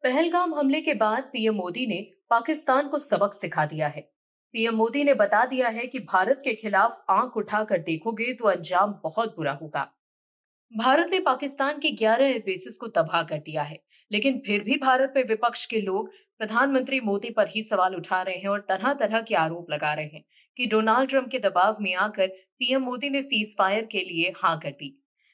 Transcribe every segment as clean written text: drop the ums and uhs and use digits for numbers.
पहलगाम हमले के बाद पीएम मोदी ने पाकिस्तान को सबक सिखा दिया है। पीएम मोदी ने बता दिया है कि भारत के खिलाफ आंख उठाकर देखोगे तो अंजाम बहुत बुरा होगा। भारत ने पाकिस्तान के 11 एयरबेसेस को तबाह कर दिया है, लेकिन फिर भी भारत में विपक्ष के लोग प्रधानमंत्री मोदी पर ही सवाल उठा रहे हैं और तरह तरह के आरोप लगा रहे हैं कि डोनाल्ड ट्रंप के दबाव में आकर पीएम मोदी ने सीज फायर के लिए हाँ कर दी।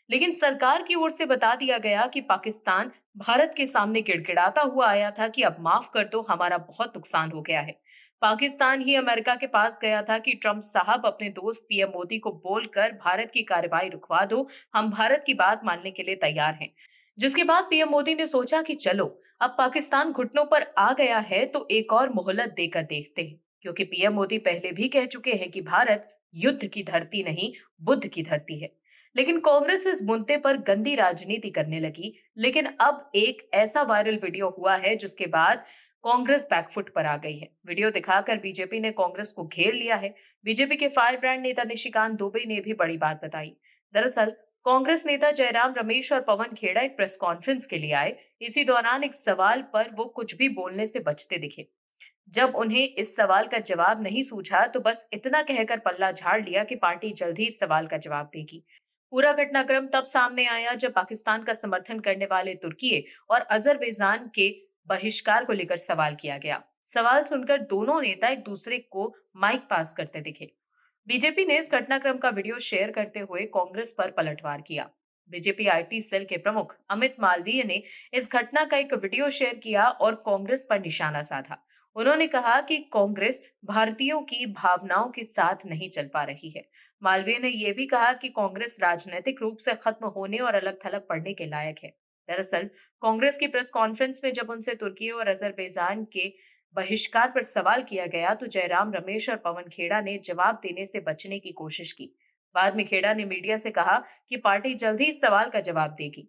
लेकिन सरकार की ओर से बता दिया गया कि पाकिस्तान भारत के सामने गिड़गिड़ाता हुआ आया था कि अब माफ कर दो, हमारा बहुत नुकसान हो गया है। पाकिस्तान ही अमेरिका के पास गया था कि ट्रंप साहब अपने दोस्त पीएम मोदी को बोलकर भारत की कार्रवाई रुकवा दो, हम भारत की बात मानने के लिए तैयार हैं। जिसके बाद पीएम मोदी ने सोचा कि चलो, अब पाकिस्तान घुटनों पर आ गया है तो एक और मोहलत देकर देखते हैं, क्योंकि पीएम मोदी पहले भी कह चुके हैं कि भारत युद्ध की धरती नहीं, बुद्ध की धरती है। लेकिन कांग्रेस इस मुद्दे पर गंदी राजनीति करने लगी। लेकिन अब एक ऐसा वायरल वीडियो हुआ है जिसके बाद कांग्रेस बैकफुट पर आ गई है। वीडियो दिखाकर बीजेपी ने कांग्रेस को घेर लिया है। बीजेपी के फायर ब्रांड नेता निशिकांत दुबे ने भी बड़ी बात बताई। दरअसल कांग्रेस नेता जयराम रमेश और पवन खेड़ा एक प्रेस कॉन्फ्रेंस के लिए आए। इसी दौरान एक सवाल पर वो कुछ भी बोलने से बचते दिखे। जब उन्हें इस सवाल का जवाब नहीं सूझा तो बस इतना कहकर पल्ला झाड़ लिया कि पार्टी जल्द ही इस सवाल का जवाब देगी। पूरा घटनाक्रम तब सामने आया जब पाकिस्तान का समर्थन करने वाले तुर्की और अजरबैजान के बहिष्कार को लेकर सवाल किया गया। सवाल सुनकर दोनों नेता एक दूसरे को माइक पास करते दिखे। बीजेपी ने इस घटनाक्रम का वीडियो शेयर करते हुए कांग्रेस पर पलटवार किया। बीजेपी आईटी सेल के प्रमुख अमित मालवीय ने इस घटना का एक वीडियो शेयर किया और कांग्रेस पर निशाना साधा। उन्होंने कहा कि कांग्रेस भारतीयों की भावनाओं के साथ नहीं चल पा रही है। मालवीय ने यह भी कहा कि कांग्रेस राजनीतिक रूप से खत्म होने और अलग थलग पड़ने के लायक है। दरअसल कांग्रेस की प्रेस कॉन्फ्रेंस में जब उनसे तुर्की और अजरबैजान के बहिष्कार पर सवाल किया गया तो जयराम रमेश और पवन खेड़ा ने जवाब देने से बचने की कोशिश की। बाद में खेड़ा ने मीडिया से कहा कि पार्टी जल्द ही इस सवाल का जवाब देगी।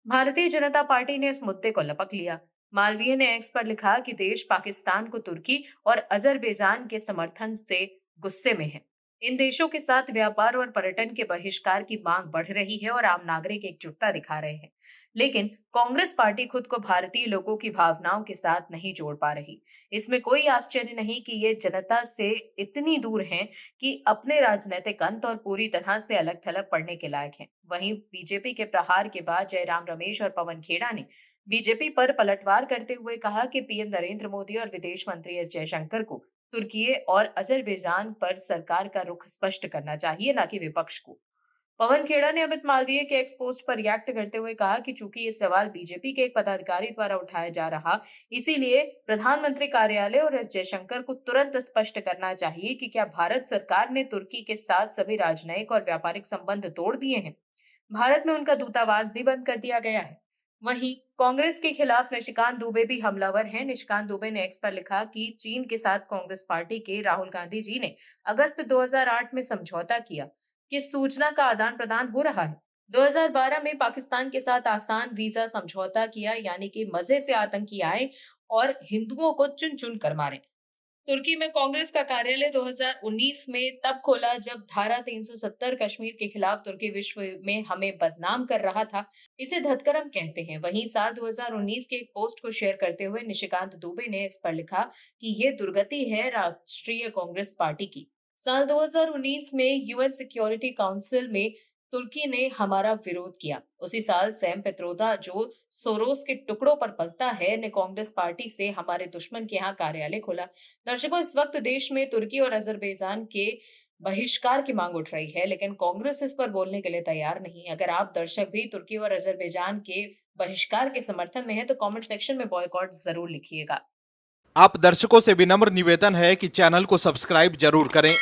भारतीय जनता पार्टी ने इस मुद्दे को लपक लिया। मालवीय ने एक्स पर लिखा कि देश पाकिस्तान को तुर्की और अजरबैजान के समर्थन से गुस्से में है। इन देशों के साथ व्यापार और पर्यटन के बहिष्कार की मांग बढ़ रही है और आम नागरिक एकजुटता दिखा रहे हैं। लेकिन कांग्रेस पार्टी खुद को भारतीय लोगों की भावनाओं के साथ नहीं जोड़ पा रही। इसमें कोई आश्चर्य नहीं कि ये जनता से इतनी दूर हैं कि अपने राजनीतिक अंत और पूरी तरह से अलग थलग पड़ने के लायक हैं। वहीं बीजेपी के प्रहार के बाद जयराम रमेश और पवन खेड़ा ने बीजेपी पर पलटवार करते हुए कहा कि पीएम नरेंद्र मोदी और विदेश मंत्री एस जयशंकर को तुर्की और अजरबैजान पर सरकार का रुख स्पष्ट करना चाहिए, न कि विपक्ष को। पवन खेड़ा ने अमित मालवीय के एक्स पोस्ट पर रिएक्ट करते हुए कहा कि चूंकि ये सवाल बीजेपी के एक पदाधिकारी द्वारा उठाया जा रहा, इसीलिए प्रधानमंत्री कार्यालय और एस जयशंकर को तुरंत स्पष्ट करना चाहिए कि क्या भारत सरकार ने तुर्की के साथ सभी राजनयिक और व्यापारिक संबंध तोड़ दिए हैं। भारत में उनका दूतावास भी बंद कर दिया गया है। वहीं कांग्रेस के खिलाफ निशिकांत दुबे भी हमलावर हैं। निशिकांत दुबे ने एक्स पर लिखा कि चीन के साथ कांग्रेस पार्टी के राहुल गांधी जी ने अगस्त 2008 में समझौता किया कि सूचना का आदान प्रदान हो रहा है। 2012 में पाकिस्तान के साथ आसान वीजा समझौता किया, यानी कि मजे से आतंकी आए और हिंदुओं को चुन चुन कर मारे। तुर्की में कांग्रेस का कार्यालय 2019 में तब खोला जब धारा 370 कश्मीर के खिलाफ तुर्की विश्व में हमें बदनाम कर रहा था। इसे धतकरम कहते हैं। वहीं साल 2019 के एक पोस्ट को शेयर करते हुए निशिकांत दुबे ने एक्स पर लिखा कि ये दुर्गति है राष्ट्रीय कांग्रेस पार्टी की। साल 2019 में यूएन सिक्योरिटी काउंसिल में तुर्की ने हमारा विरोध किया। उसी साल सैम पेत्रोदा, जो सोरोस के टुकड़ों पर पलता है, ने कांग्रेस पार्टी से हमारे दुश्मन के यहाँ कार्यालय खोला। दर्शकों, इस वक्त देश में तुर्की और अजरबैजान के बहिष्कार की मांग उठ रही है, लेकिन कांग्रेस इस पर बोलने के लिए तैयार नहीं। अगर आप दर्शक भी तुर्की और अजरबैजान के बहिष्कार के समर्थन में है तो कमेंट सेक्शन में बॉयकॉट जरूर लिखिएगा। आप दर्शकों से विनम्र निवेदन है कि चैनल को सब्सक्राइब जरूर करें